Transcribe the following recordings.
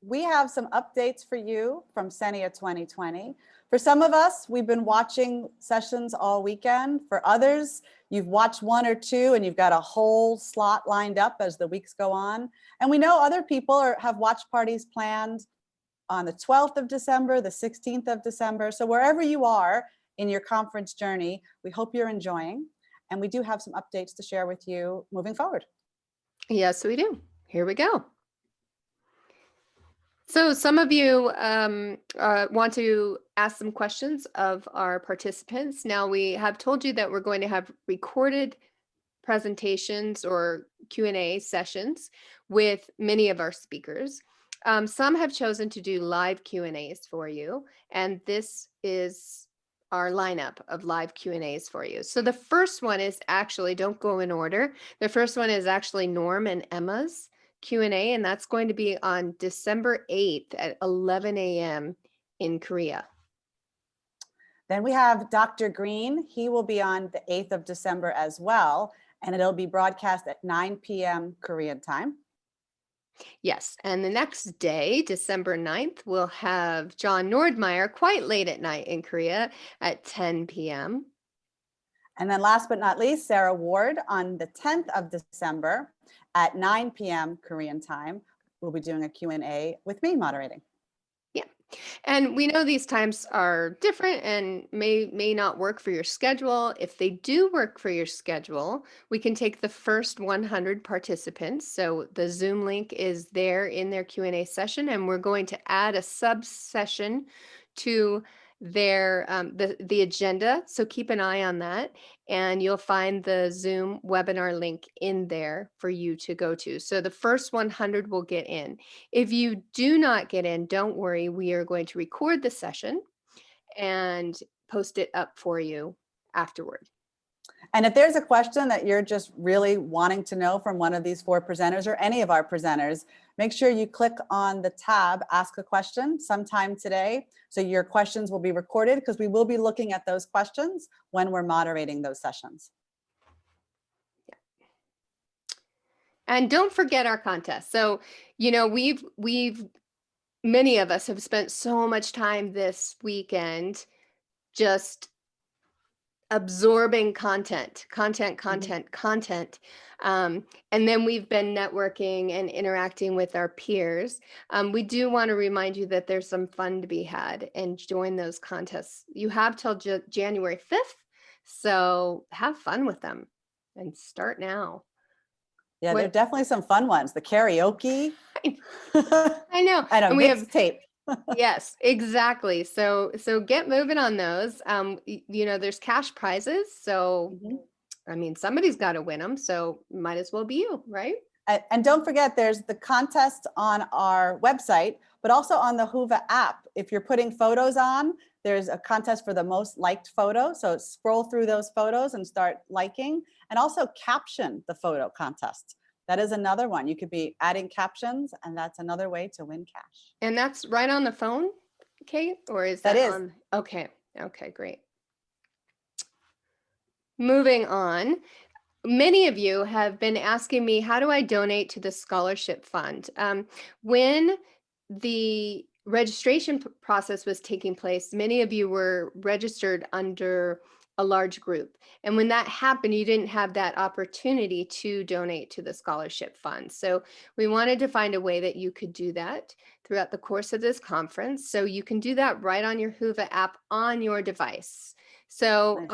we have some updates for you from SENIA 2020. For some of us, we've been watching sessions all weekend. For others, you've watched one or two and you've got a whole slot lined up as the weeks go on. And we know other people have watch parties planned on the 12th of December, the 16th of December. So wherever you are in your conference journey, we hope you're enjoying. And we do have some updates to share with you moving forward. Yes, we do. Here we go. So some of you want to ask some questions of our participants. Now, we have told you that we're going to have recorded presentations or Q&A sessions with many of our speakers. Some have chosen to do live Q&As for you, and this is our lineup of live Q&As for you. So the first one is actually, don't go in order. The first one is actually Norm and Emma's Q&A, and that's going to be on December 8th at 11 a.m. in Korea. Then we have Dr. Green. He will be on the 8th of December as well, and it'll be broadcast at 9 p.m. Korean time. Yes, and the next day, December 9th, we'll have John Nordmeyer quite late at night in Korea at 10 p.m. And then last but not least, Sarah Ward on the 10th of December at 9 p.m. Korean time. We'll be doing a Q&A with me moderating. Yeah, and we know these times are different and may not work for your schedule. If they do work for your schedule, we can take the first 100 participants. So the Zoom link is there in their Q&A session, and we're going to add a sub-session to their the agenda. So keep an eye on that, and you'll find the Zoom webinar link in there for you to go to. So the first 100 will get in. If you do not get in, don't worry. We are going to record the session and post it up for you afterward. And if there's a question that you're just really wanting to know from one of these four presenters or any of our presenters, make sure you click on the tab, Ask a Question, sometime today. So your questions will be recorded, because we will be looking at those questions when we're moderating those sessions. Yeah. And don't forget our contest. So, you know, many of us have spent so much time this weekend just absorbing content. And then we've been networking and interacting with our peers. We do want to remind you that there's some fun to be had, and join those contests. You have till January 5th, so have fun with them and start now. Yeah, there are definitely some fun ones. The karaoke. I know. I know, and we have tape. Yes, exactly. So get moving on those. You know, there's cash prizes. So, I mean, somebody's got to win them. So might as well be you, right? And don't forget, there's the contest on our website, but also on the Whova app. If you're putting photos on, there's a contest for the most liked photo. So scroll through those photos and start liking, and also caption the photo contest. That is another one. You could be adding captions, and that's another way to win cash. And that's right on the phone, Kate? Or is that on? Okay. Okay, great. Moving on. Many of you have been asking me, how do I donate to the scholarship fund? When the registration process was taking place, many of you were registered under a large group. And when that happened, you didn't have that opportunity to donate to the scholarship fund. So we wanted to find a way that you could do that throughout the course of this conference. So you can do that right on your Whova app on your device. So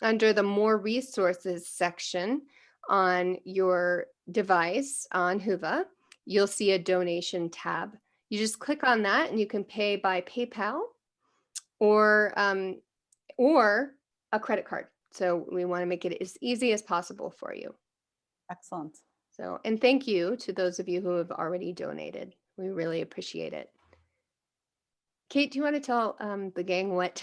under the More Resources section on your device on Whova, you'll see a donation tab. You just click on that and you can pay by PayPal or a credit card. So we want to make it as easy as possible for you. Excellent. So, and thank you to those of you who have already donated. We really appreciate it. Kate, do you want to tell the gang what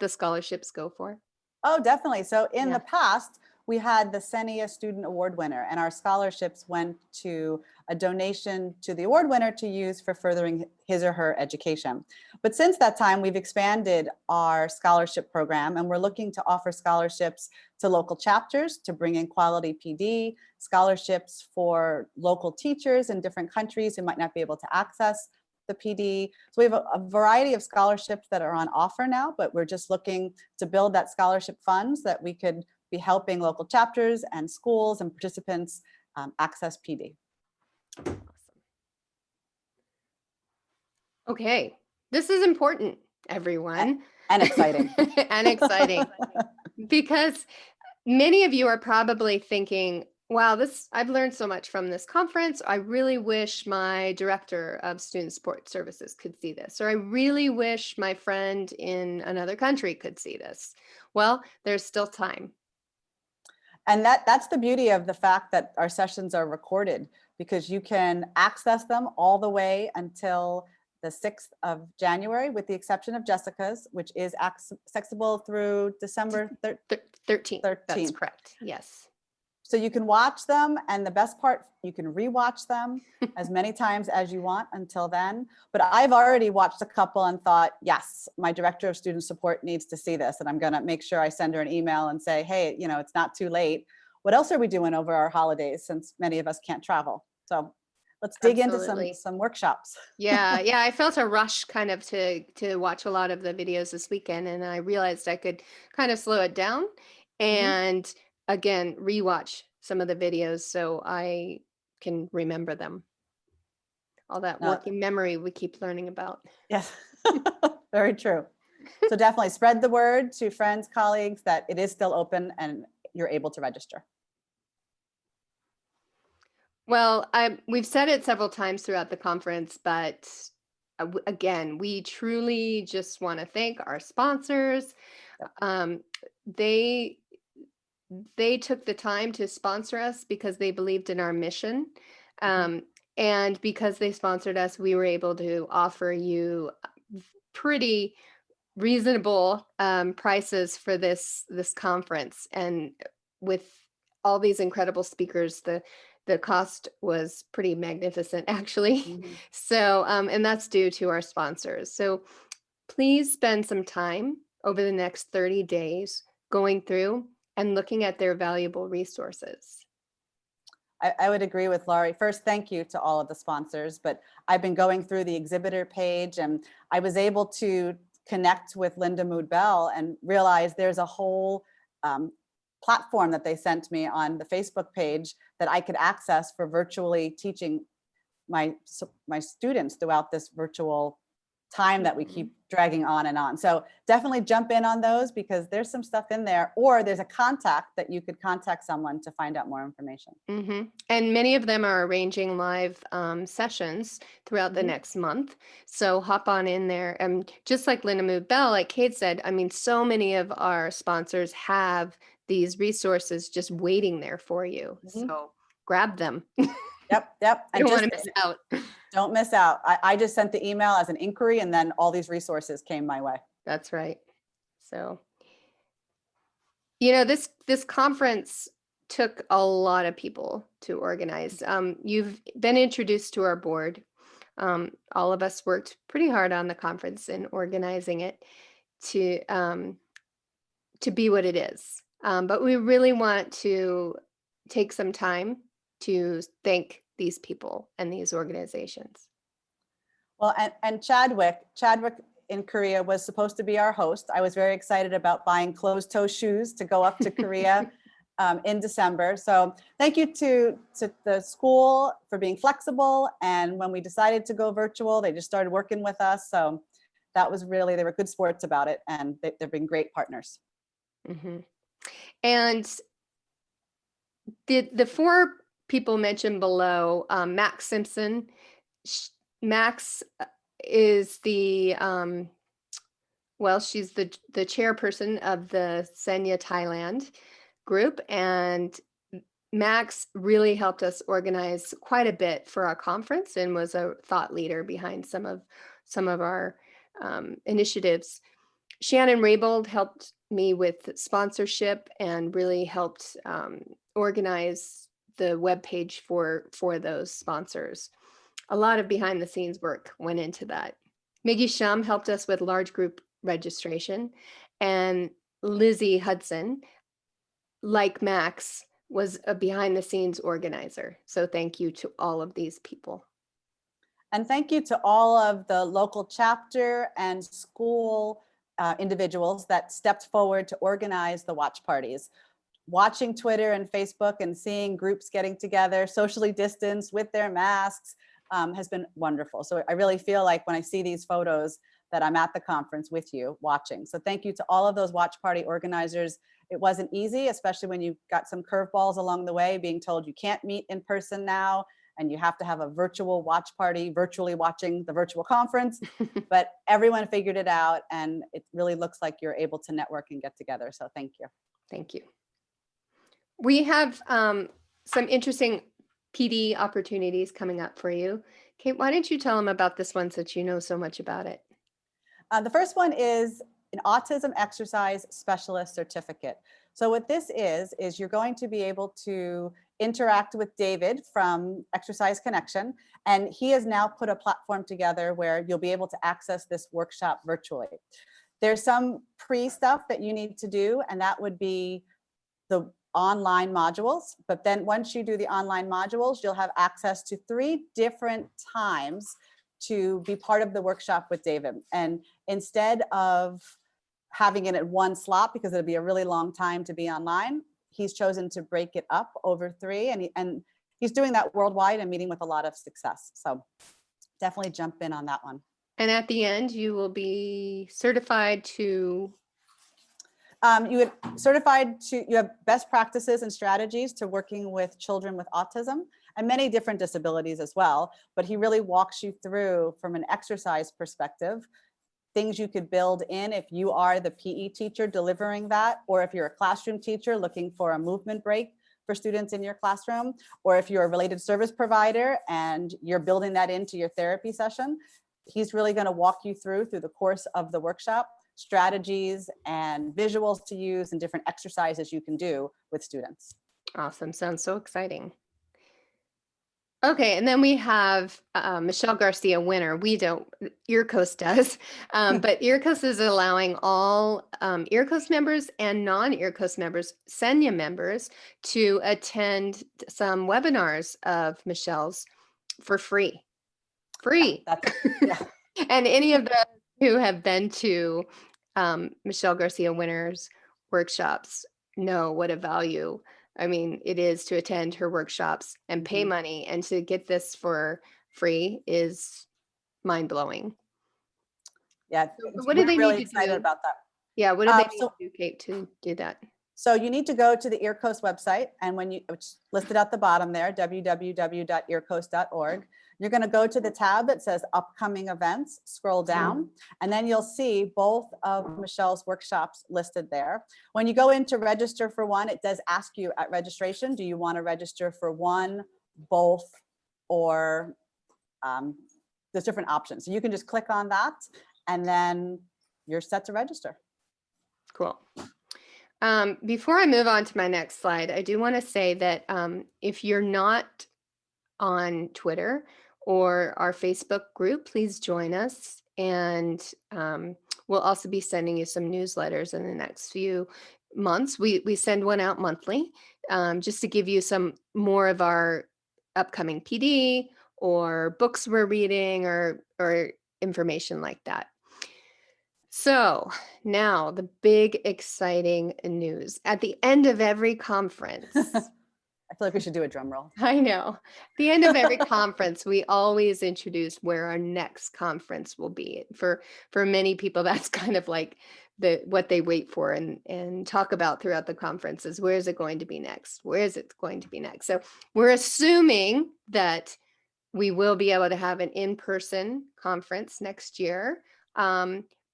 the scholarships go for? Oh, definitely. So in the past, we had the SENIA Student Award winner, and our scholarships went to a donation to the award winner to use for furthering his or her education. But since that time, we've expanded our scholarship program, and we're looking to offer scholarships to local chapters to bring in quality PD, scholarships for local teachers in different countries who might not be able to access the PD. So we have a variety of scholarships that are on offer now, but we're just looking to build that scholarship fund so that we could be helping local chapters and schools and participants access PD. Awesome. Okay, this is important, everyone. And exciting. And exciting. Because many of you are probably thinking, wow, I've learned so much from this conference. I really wish my director of student support services could see this, or I really wish my friend in another country could see this. Well, there's still time. And that's the beauty of the fact that our sessions are recorded, because you can access them all the way until the 6th of January, with the exception of Jessica's, which is accessible through December 13th. That's correct. Yes. So you can watch them, and the best part, you can rewatch them as many times as you want until then. But I've already watched a couple and thought, yes, my director of student support needs to see this, and I'm going to make sure I send her an email and say, hey, it's not too late. What else are we doing over our holidays, since many of us can't travel? So let's dig Absolutely. into some workshops. Yeah, I felt a rush kind of to watch a lot of the videos this weekend, and I realized I could kind of slow it down and again rewatch some of the videos so I can remember them. All that working memory we keep learning about. Yes, very true. So definitely spread the word to friends, colleagues, that it is still open and you're able to register. Well, we've said it several times throughout the conference, but again, we truly just want to thank our sponsors. They took the time to sponsor us because they believed in our mission. And because they sponsored us, we were able to offer you pretty reasonable prices for this conference. And with all these incredible speakers, the cost was pretty magnificent, actually. So, and that's due to our sponsors. So please spend some time over the next 30 days going through and looking at their valuable resources. I would agree with Laurie. First, thank you to all of the sponsors, but I've been going through the exhibitor page, and I was able to connect with Linda Mood-Bell and realize there's a whole platform that they sent me on the Facebook page that I could access for virtually teaching my students throughout this virtual time that we keep dragging on and on. So definitely jump in on those, because there's some stuff in there, or there's a contact that you could contact someone to find out more information. And many of them are arranging live sessions throughout the next month. So hop on in there. And just like Linda Mood-Bell, like Kate said, I mean, so many of our sponsors have these resources just waiting there for you. So grab them. Yep. I don't want to miss out. Don't miss out. I just sent the email as an inquiry, and then all these resources came my way. That's right. So, this conference took a lot of people to organize. You've been introduced to our board. All of us worked pretty hard on the conference and organizing it to be what it is. But we really want to take some time to thank these people and these organizations. Well, and Chadwick in Korea was supposed to be our host. I was very excited about buying closed-toe shoes to go up to Korea in December. So thank you to the school for being flexible. And when we decided to go virtual, they just started working with us. So that was really, they were good sports about it, and they've been great partners. And the four people mentioned below, Max Simpson. Max is the she's the chairperson of the SENIA Thailand group, and Max really helped us organize quite a bit for our conference and was a thought leader behind some of our initiatives. Shannon Raybold helped me with sponsorship and really helped organize the webpage for those sponsors. A lot of behind the scenes work went into that. Miggy Shum helped us with large group registration, and Lizzie Hudson, like Max, was a behind the scenes organizer. So thank you to all of these people. And thank you to all of the local chapter and school individuals that stepped forward to organize the watch parties. Watching Twitter and Facebook and seeing groups getting together, socially distanced with their masks, has been wonderful. So I really feel like when I see these photos that I'm at the conference with you watching. So thank you to all of those watch party organizers. It wasn't easy, especially when you got some curveballs along the way, being told you can't meet in person now, and you have to have a virtual watch party, virtually watching the virtual conference. But everyone figured it out, and it really looks like you're able to network and get together. So thank you. Thank you. We have some interesting PD opportunities coming up for you. Kate, why don't you tell them about this one since you know so much about it? The first one is an autism exercise specialist certificate. So what this is you're going to be able to interact with David from Exercise Connection, and he has now put a platform together where you'll be able to access this workshop virtually. There's some pre-stuff that you need to do, and that would be the online modules. But then once you do the online modules, you'll have access to 3 different times to be part of the workshop with David. And instead of having it at one slot, because it'll be a really long time to be online, he's chosen to break it up over 3, and he's doing that worldwide and meeting with a lot of success. So definitely jump in on that one. And at the end, you will be certified to... You have best practices and strategies to working with children with autism and many different disabilities as well. But he really walks you through, from an exercise perspective, things you could build in if you are the PE teacher delivering that, or if you're a classroom teacher looking for a movement break for students in your classroom, or if you're a related service provider and you're building that into your therapy session. He's really going to walk you through the course of the workshop, strategies and visuals to use and different exercises you can do with students. Awesome. Sounds so exciting. Okay, and then we have Michelle Garcia winner. We don't, EarCoast does, but EarCoast is allowing all EarCoast members and non-EarCoast members, SENIA members, to attend some webinars of Michelle's for free. Free. Yeah. And any of those who have been to Michelle Garcia winners workshops know what a value, I mean, it is to attend her workshops and pay money, and to get this for free is mind-blowing. Yeah. What do they really need to excited do about that. Yeah, what do they need to do, Kate, to do that? So you need to go to the EarCoast website, and which is listed at the bottom there, www.earcoast.org. You're going to go to the tab that says upcoming events, scroll down, and then you'll see both of Michelle's workshops listed there. When you go in to register for one, it does ask you at registration, do you want to register for one, both, or there's different options. So you can just click on that, and then you're set to register. Cool. Before I move on to my next slide, I do want to say that if you're not on Twitter or our Facebook group, please join us. And we'll also be sending you some newsletters in the next few months. We send one out monthly, just to give you some more of our upcoming PD or books we're reading or information like that. So now the big exciting news. At the end of every conference, I feel like we should do a drum roll. I know. At the end of every conference, we always introduce where our next conference will be. For many people, that's kind of like what they wait for and talk about throughout the conferences. Where is it going to be next? Where is it going to be next? So we're assuming that we will be able to have an in-person conference next year.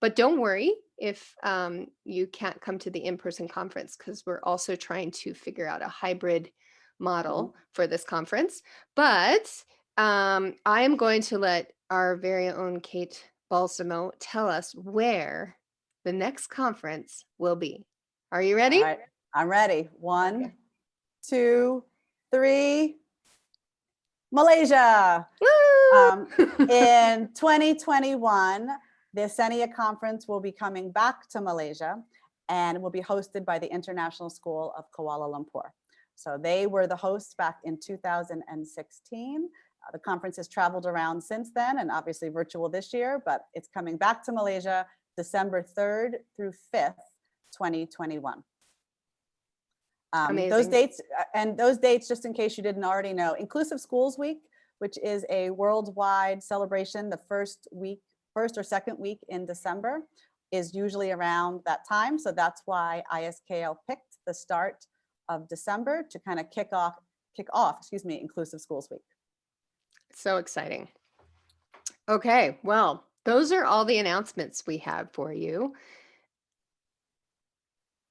But don't worry if you can't come to the in-person conference, because we're also trying to figure out a hybrid model for this conference. But I am going to let our very own Kate Balsamo tell us where the next conference will be. Are you ready? All right, I'm ready. 1, 2, 3. Malaysia. Woo! In 2021, the SENIA conference will be coming back to Malaysia, and will be hosted by the International School of Kuala Lumpur. So they were the hosts back in 2016. The conference has traveled around since then and obviously virtual this year, but it's coming back to Malaysia December 3rd through 5th, 2021. Those Amazing. dates, just in case you didn't already know, Inclusive Schools Week, which is a worldwide celebration, the first or second week in December, is usually around that time. So that's why ISKL picked the start of December to kind of kick off, Inclusive Schools Week. So exciting. Okay, well, those are all the announcements we have for you.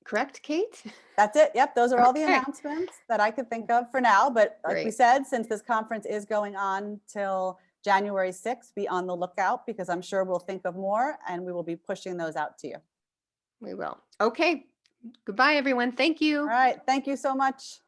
Correct, Kate? That's it. Yep. Those are all the Okay. announcements that I could think of for now. But like we Great. said, since this conference is going on till January 6th, be on the lookout because I'm sure we'll think of more and we will be pushing those out to you. We will. Okay. Goodbye, everyone. Thank you. All right. Thank you so much.